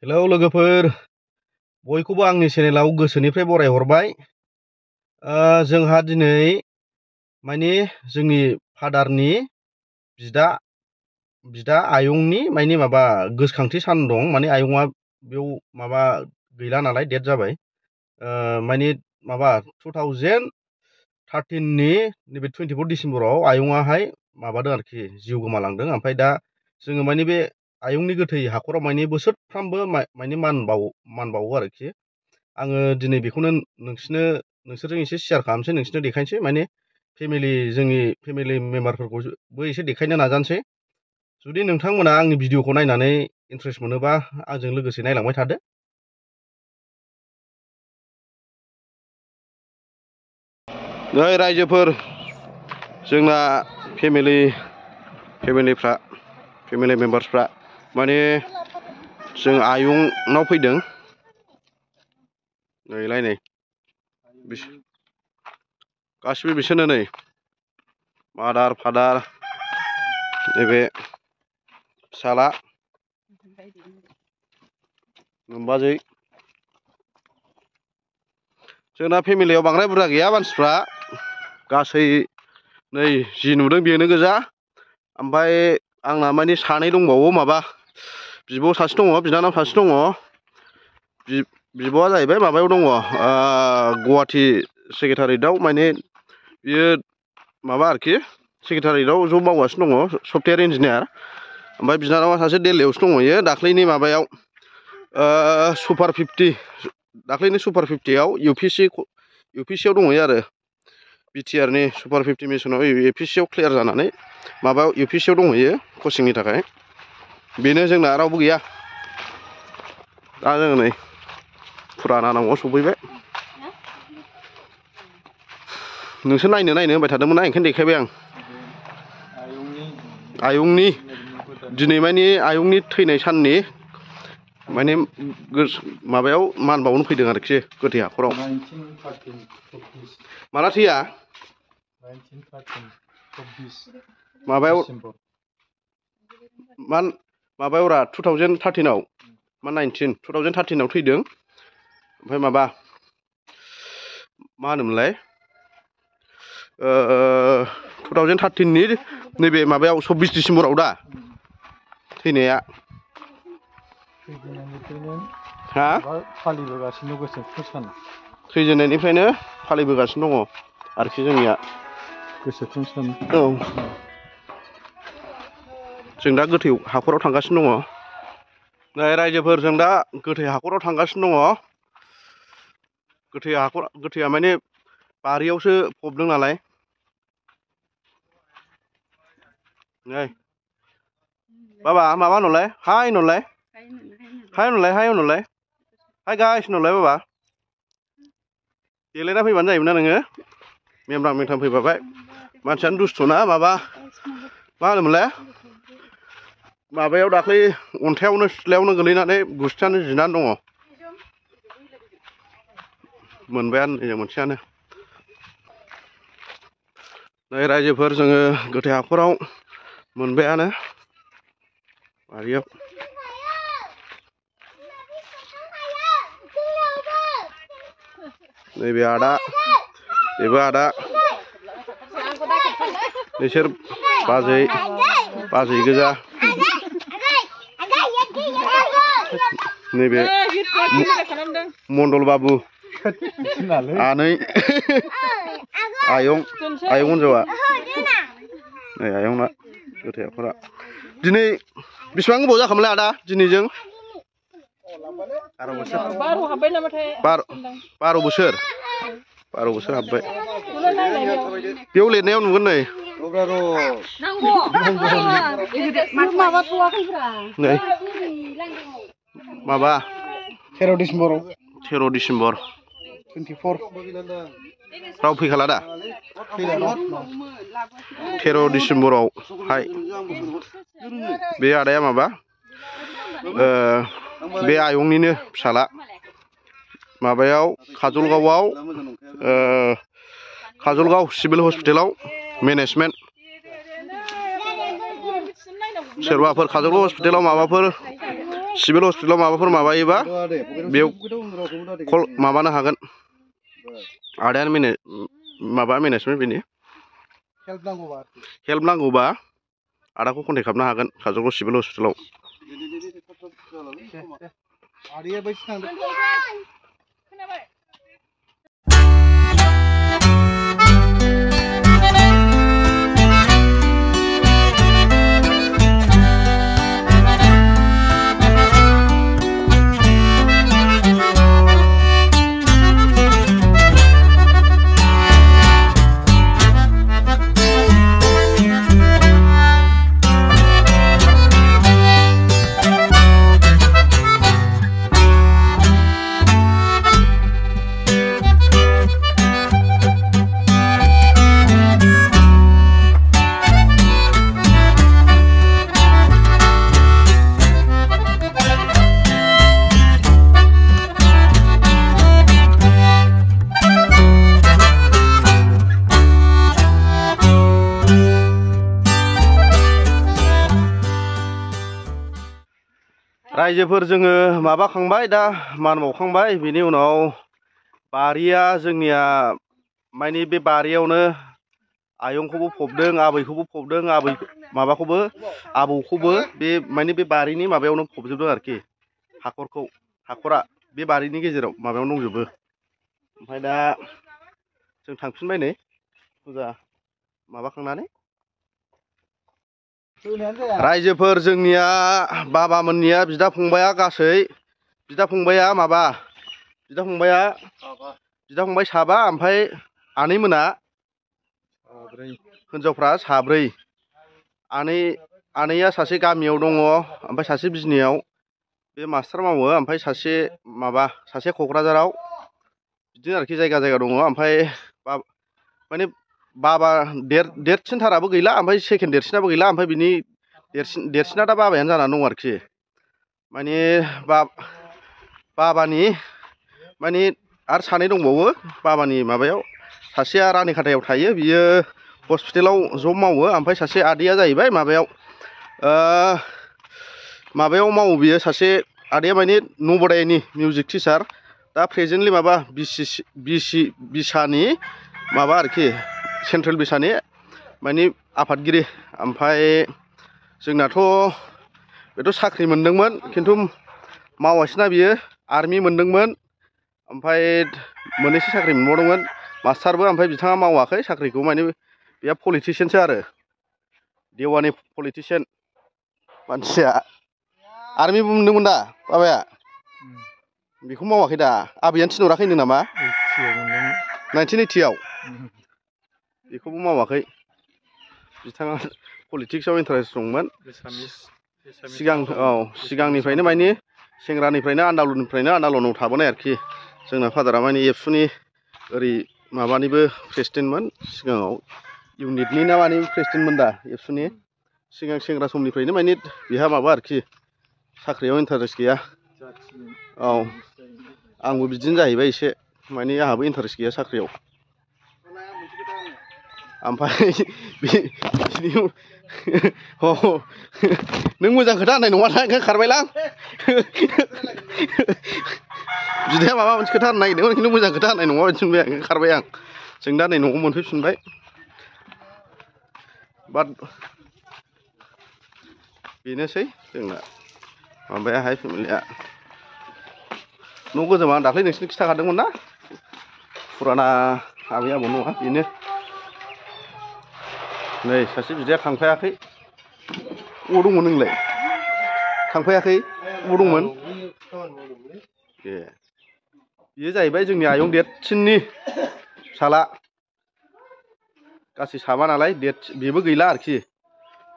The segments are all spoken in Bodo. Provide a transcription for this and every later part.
हेलौ लोगोफोर बयखौबो आंनि चेनेलाव गोसोनिफ्राय बरायहरबाय। जोंहा दिनै माने जोंनि फादारनि बिदा आयंनि माने माबा गोसोखांथि सान दं। माने आयंआ बेयाव माबा गैला नालाय डेथ जाबाय। माने माबा 2013 नि नैबे 24 डिसेम्बराव आयंआहाय माबादों आरोखि जिउ गोमालांदों। ओमफ्राय दा जोङो माने बे आयंनि गोथै हाखराव माने बोसोरफ्रामबो माने मान बावो आरोखि। आङो दिनै बेखौनो नोंसोरजों एसे शेयार खालामसै, नोंसोरनो देखायनोसै। माने जोंनि फेमिलि मेम्बारफोरखौबो एसे देखायनो नाजानोसै। जुदि नोंथांमोना आंनि भिडिअखौ नायनानै इन्ट्रेस्ट मोनोबा आंजों लोगोसे नायलांबाय थादो। नै रायजोफोर, जोंना फेमिलि मेम्बार्सफ्रा माने जों आयंनाव फैदों। नै गासिबो बिसोरनो नै मादार फादार, नैबे फिसाला नोमबाजै। जोंना फेमिलियाव बांद्राय बुरजा गैया मानसिफ्रा, गासै नै जि नुदों बेनो गोजा। ओमफ्राय आंना माने सानै दंबावो, माबा बिब' सासे दङ, बिनानाव सासे दङ। बिब'आ जाहैबाय माबायाव दङ, गुवाहाटि सेक्रेटारियेटआव, माने बियो माबा आरोखि सेक्रेटारियेटआव जब मावगासिनो दङ, सफ्टवेयार इन्जिनियार। ओमफ्राय बिनानावा सासे दिल्लीयावसो दंहैयो। दाख्लैनि माबायाव दाख्लैनि सुपार 50आव इउपिएससिआव दंहैयो आरो बिटिआरनि सुपार 50 मिसनाव इउपिएससिआव क्लियार जानानै माबायाव इउपिएससिआव दंहैयो कचिंनि थाखाय। बेनो, जोंना रावबो गैया। दा जोङो नै फुराना न'आव सफैबाय। नोंसोर नायनो होनबाय थादोंमोन ना, ओंखायनो देखायबाय आं। आयंनि दिनै माने आयंनि थैनाय साननि माने माबायाव मान बावनो फैदों आरोखि, गोथै हाखराव। माला थैया? 1913 माबायावरा 2013आव 2013आव थैदों। ओमफ्राय मा होनोमोनलाय 2013नि नैबे माबायाव 24 डिसेम्बराव दा थैनाया। फालिबोगासिनो गोसोखां सान। थैजेननायनिफ्रायनो फालिबोगासिनो दङ आरोखि जोंनिया गोसोखां सान। औ, जों दा गोथै हाखराव थांगासिनो दङ। नै रायजोफोर, जों दा गोथै हाखराव थांगासिनो दङ। गोथैया माने बारियावसो फबदों नालाय। नै बाबा माबा होनहरलाय, हाय होनहरलाय, हाय गाइस होनहरलाय बाबा। देलायना फैबानो जायोमोन ना नोङो, मेमब्रां फैबाय। मानसियानो दुस्थ'ना, माबा मा होनोमोनलाय माबायाव दाख्लै अन्थायावनो सिथ्लायावनो गोलैनानै गुस्थियानो जिनानै दङ। मोनबायानो जों मोनसेयानो। नै रायजोफोर, जोङो गोथै हाखराव मोनबायानो बारियाव। नैबे आदा, बेबो आदा, बिसोर बाजै गोजा। नैबे मण्डल बाबु, आनै, आयं हिनजावा। नै आयंना गोथै हाखरा। दिनै बेसेबां गोबाव जाखोमोनलाय आदा दिनैजों? 12 बोसोर हाब्बाय नामाथाय? 12 बोसोर हाब्बाय। बेयाव लिरनायाव नुगोन नै। नै माबा 13 डिसेम्बर 24 राव फैखाला दा 13 डिसेम्बरावहाय। बे आदाया माबा बे आयंनिनो फिसाला। माबायाव काजलगाव सिभिल हस्पिटालाव मेनेजमेन्ट। सोरबाफोर काजलगाव हस्पिटालाव माबाफोर सिभिल हस्पिटालाव माबाफोर माबायोबा बेयाव कल माबानो हागोन आदायानो माबा मेनेजमेन्ट बेनि हेल्प नांगौबा आदाखौ कन्टेक्ट खालामनो हागोन काजलगाव सिभिल हस्पिटालाव रायजोफोर जोङो माबाखांबाय दा मान बावखांबाय बेनि उनाव बारिया जोंनिया माने बे बारियावनो आयंखौबो फबदों आबैखौबो फबदों माबाखौबो आबौखौबो बे माने बे बारिनि माबायावनो फबजोबदों आरोखि हाखरा बे बारिनि गेजेराव माबायावनो दंजोबो ओमफ्राय दा जों थांफिनबाय नै फुजा माबाखांनानै रायजोफोर जोंनिया बाबामोननिया बिदा फंबाया गासै बिदा फंबाय साबा ओमफ्राय आनैमोना हिनजावफ्रा साब्रै आनैया सासे गामियाव दङ ओमफ्राय सासे बिजनियाव बे मास्टार मावो ओमफ्राय सासे क'क्राझाराव बिदिनो आरोखि जायगा दङ ओमफ्राय माने बाबा देरसिनथाराबो गैला ओमफ्राय सेकेन्ड देरसिनाबो गैला ओमफ्राय बिनि देरसिना दा बाबायानो जानानै दं आरोखि माने बाबानि माने आरो सानै दंबावो बाबानि माबायाव सासेया रानिखाथायाव थायो बियो हस्पिटालाव जब मावो ओमफ्राय सासे आदैया जाहैबाय माबायाव मावो बियो सासे आदैया माने नबोदयानि मिउजिक टिचार दा प्रेजेन्टलि माबा बिसानि माबा आरोखि सेन्ट्रेल बिसानि माने आफादगिरि ओमफ्राय जोंनाथ' बेथ' साख्रि मोनदोंमोन खिन्थु मावासैना बियो आर्मि मोनदोंमोन ओमफ्राय मोननैसो साख्रि मोनबावदोंमोन मास्टारबो ओमफ्राय बिथाङा मावाखै साख्रिखौ माने बेहा पलिटिसियानसो आरो देवानि पलिटिसियान मानसिया आर्मिबो मोनदोंमोन दा बाबाया बेखौ मावाखै दा आबैयानो थिनहराखै होनदों नामा 1980 बेखौबो मावाखै बिथाङा पलिटिक्सआव इन्टारेस्ट दंमोन सिगांनिफ्रायनो माने सेंग्रानिफ्रायनो आन्दालनाव थाबोनाय आरोखि जोंना फादारा माने एबसुनि ओरै माबानिबो प्रेसिडेन्टमोन सिगाङाव इउनिटनि ना मानि प्रेसिडेन्टमोन दा एबसुनि सिगां सेंग्रा समनिफ्रायनो माने बेहा माबा आरोखि साख्रियाव इन्टारेस्ट गैया औ आंबो बिदिनो जाहैबाय एसे माने आंहाबो इन्टारेस्ट गैया साख्रियाव ओमफ्राय नों मोजां खोथा होननाय नङा ना ओंखायनो खारबायलां बिदाया माबा मोनसे खोथा होननो नागिरदोंमोन खिन्थु मोजां खोथा होननाय नङा बायदि मोनबाय आं ओंखायनो खारबाय आं जों दा नै न'आव मोनफैफिनबाय बाट बेनोसै जोंना माबायाहाय फेमिलिया न' गोजामा आं दाख्लै नोंसिनो खिथाखादोंमोन ना फुराना आबै आबौ नङा बेनो नै सासे बिदाया थांफायाखै अबाव दंमोन नोंलाय थांफायाखै अबाव दंमोन ए बियो जाहैबाय जोंनि आयं देरसिननि फिसाला गासै साबा नालाय बेबो गैला आरोखि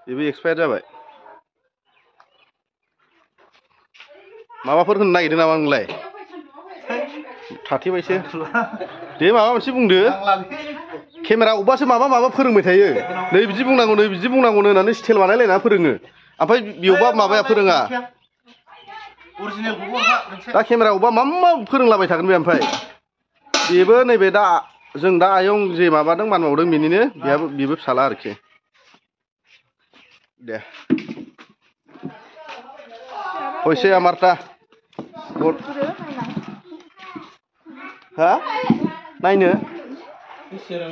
बेबो एक्सपायार जाबाय माबाफोर होननो नागिरदों नामा नोंलाय थाथेबायसो दे माबा मोनसे बुंदो केमेरा अब्बासो माबा फोरोंबाय थायो नै बिदि बुंनांगौ होननानै स्टाइल बानायलायना फोरोङो ओमफ्राय बेयावबा माबाया फोरोङा दा केमेरा अब्बा मा फोरोंलाबाय थागोन बे ओमफ्राय बेबो नैबे दा जों दा आयं जे माबादों मान बावदों बेनिनो बेबो फिसाला आरोखि दे Hoise Marta. Ha? Naयनो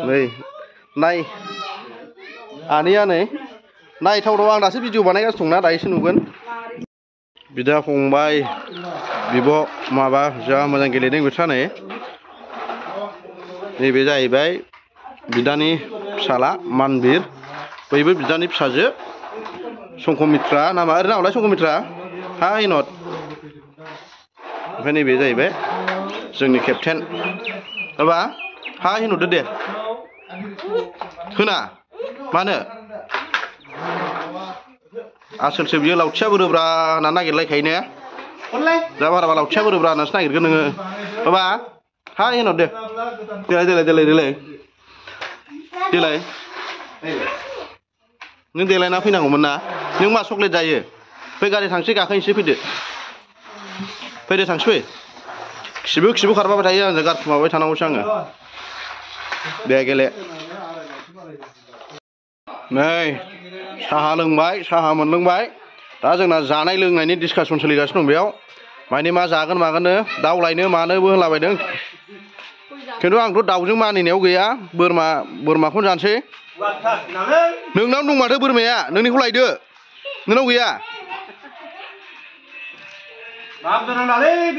नै नाय आनैया नै नायथावथाव आं दासो भिडिअ बानायगासिनो दंना दायोसो नुगोन बिदा फंबाय बिब' माबा जा मोजां गेलेदों बिस्रा नै नैबे जाहैबाय बिदानि फिसाला मानबिर बैबो बिदानि फिसाजो संकमित्रा नामा ओरै नामालाय संकमित्रा हा इनद ओमफ्राय नैबे जाहैबाय जोंनि केप्टेन माबा हा हिनहरदो दे होना मानो आसोलसो बियो लावथिया बोरोब्रा होनना नागिरलायखायो ने जा बाराबा लावथिया बोरोब्रा होननासो नागिरगोन नोङो माबा हा हिनहर दे देलाय नों देलायना फैनांगौमोन ना नों मा चक्लेट जायो फै गारि थांसै गाखोनोसै फैदो थांसै फै खिबु खारबाय थायो आंजों गारखुमाबाय थानांगौसो आङो दे गेले नै साहा लोंबाय साहा मोनलोंबाय दा जोंना जानाय लोंनायनि डिसकासन सोलिगासिनो दं बेयाव माने मा जागोन मागोननो दाउ लायनो मानोबो होनलाबायदों खिन्थु आंथ' दाउजों मानिनायाव गैया बोरमाखौनो जानोसै नोंनाव दं माथो बोरमाया नोंनिखौ लायदो नोंनाव गैया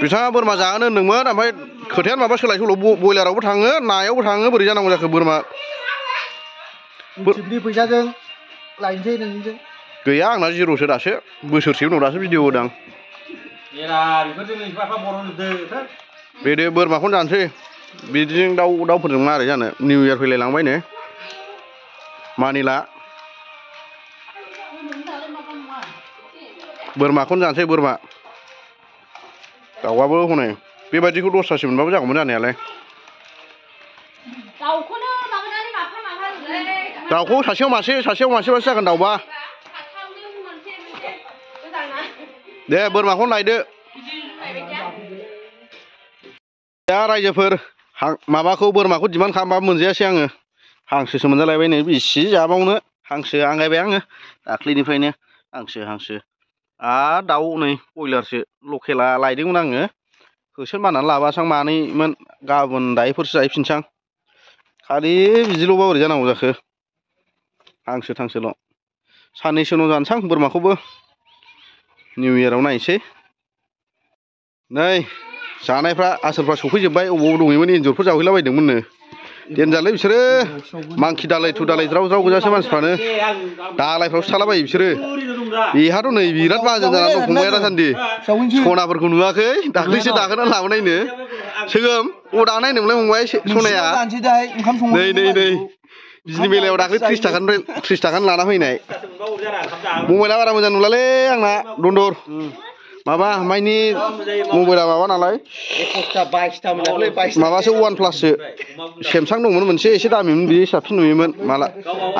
बिथाङा बोरमा जाहोनो होनदोंमोन ओमफ्राय खोथायानो माबा सोलाय सोल' बयलारावबो थाङो नायावबो थाङो बोरै जानांगौ जाखो बोरमा फैसाजों लायनोसै नोंनिजों गैया आंना जिर'सो दासो बोसोरसे उनाव दासो भिडिअ होदां बेदो बोरमाखौनो जानोसै बिदिजों दाउफोरजों मारै जानो निउ इयार फैलायलांबायनो मानिला बोरमाखौनो जानोसै बोरमा दाउआबो हनै बेबायदिखौ दस्रासो मोनबाबो जागौमोन जानायालाय दाउखौ सासेयाव मासेबासो जागोन दाउबा दे बोरमाखौनो लायदो दा रायजोफोर माबाखौ बोरमाखौ डिमान्ड खालामबाबो मोनजायासै आङो हांसोसो मोनजालायबाय नै बेसि जाबावनो हांसो आंगायबाय आङो दाख्लैनिफ्रायनो हांसो आरो दाउ नै बयलारसो लकेला लायदोंमोन आङो होसोन बानानै लाबोआसां मानैमोन गाबोन दायोफोरसो जाहैफिनसां खालि बिदिल'बा बोरै जानांगौ जाखो हांसो थांसोल' साननैसो उनाव जानोसां बोरमाखौबो निउ इयाराव नायनोसै नै जानायफ्रा आसोलफ्रा सफैजोब्बाय अबाव दङैमोन एन्जरफोर जावहैलाबायदोंमोननो देनजारलै बिसोरो मांखि दालाय थु दालाय ज्राव गोजासो मानसिफ्रानो दालायफ्रावसो थालाबायो बिसोरो बेहाथ' नै बिराद माहाजोन जानानै दं फंबाया दासान्दि सनाफोरखौ नुवाखै दाख्लैसो दाखोनानै लाबोनायनो सोगोम अबाव दानाय नोंलाय फंबाय सनाया नै बिदिनि बेलायाव दाख्लै 30 थाखानि लाना फैनाय मबाइला बारा मोजां नुलालै आंना दन्दर माबा माइनि मबाइला माबा नालाय माबासो वान प्लाससो सेमसां दंमोन मोनसे एसे दामिमोन बियो साबसिन नुयोमोन माला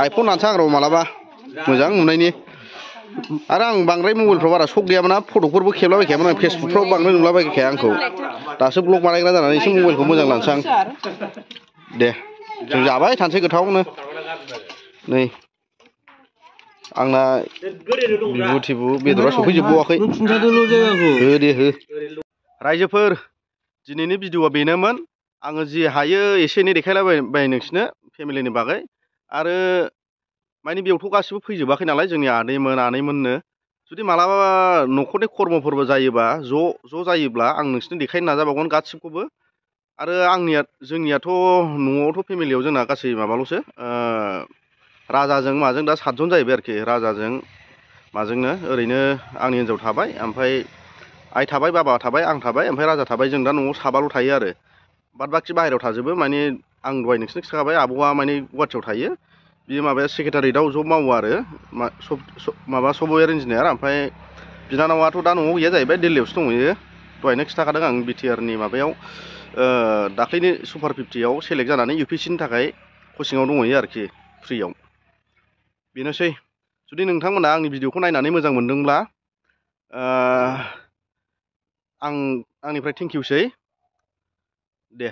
आइफन लानोसै आं र' मालाबा मोजां नुनायनि आरो आं बांद्राय मबाइलफ्राव बारा सक गैयामोन ना फट'फोरबो खेबलाबायखायामोन आं फेसबुकफ्राव बांद्राय नुलाबायखाया आंखौ दासो ब्लग बानायग्रा जानानै एसे मबाइलखौ मोजां लानोसै आं दे जों जाबाय थानोसै गोथावनो नै आंना बिबु बेदरा सफैजोबबावाखै हो दे हो रायजोफोर दिनैनि भिडिअआ बेनोमोन आङो जि हायो एसे एनै देखायलाबाय नोंसिनो फेमिलिनि बागै आरो माने बेयावथ' गासिबो फैजोबाखै नालाय जोंनि आनैमोननो जुदि मालाबा न'खरनि खर्मफोरबो जायोबा ज' जायोब्ला आं नोंसिनो देखायनो नाजाबावगोन गासिबखौबो आरो जोंनियाथ' न'आवथ' फेमिलियाव जोंना गासै माबाल'सो राजाजों माजों दा 7 जन जाहैबाय आरोखि राजाजों माजोंनो ओरैनो आंनि हिन्जाव थाबाय ओमफ्राय आइ थाबाय बाबा थाबाय आं थाबाय ओमफ्राय राजा थाबाय जों दा न'आव साबाल' थायो आरो बाद बाखि बाहेरायाव थाजोबो माने आं दहाय नोंसिनो खिथाखाबाय आब'आ माने गुवाहाटियाव थायो बियो माबाया सेक्रेटारियेटआव जब मावो आरो माबा सफ्टवेयार इन्जिनियार ओमफ्राय बिनानावाथ' दा न'आव गैया जाहैबाय दिल्लीयावसो दंहैयो दहायनो खिथाखादों आं बिटिआरनि माबायाव दाख्लैनि सुपार 50आव सेलेक्ट जानानै इउपिएससिनि थाखाय कचिंआव दंहैयो आरोखि फ्रियाव बेनोसै जुदि नोंथांमोना आंनि भिडिअखौ नायनानै मोजां मोनदोंब्ला आंनिफ्राय थेंकिउसै दे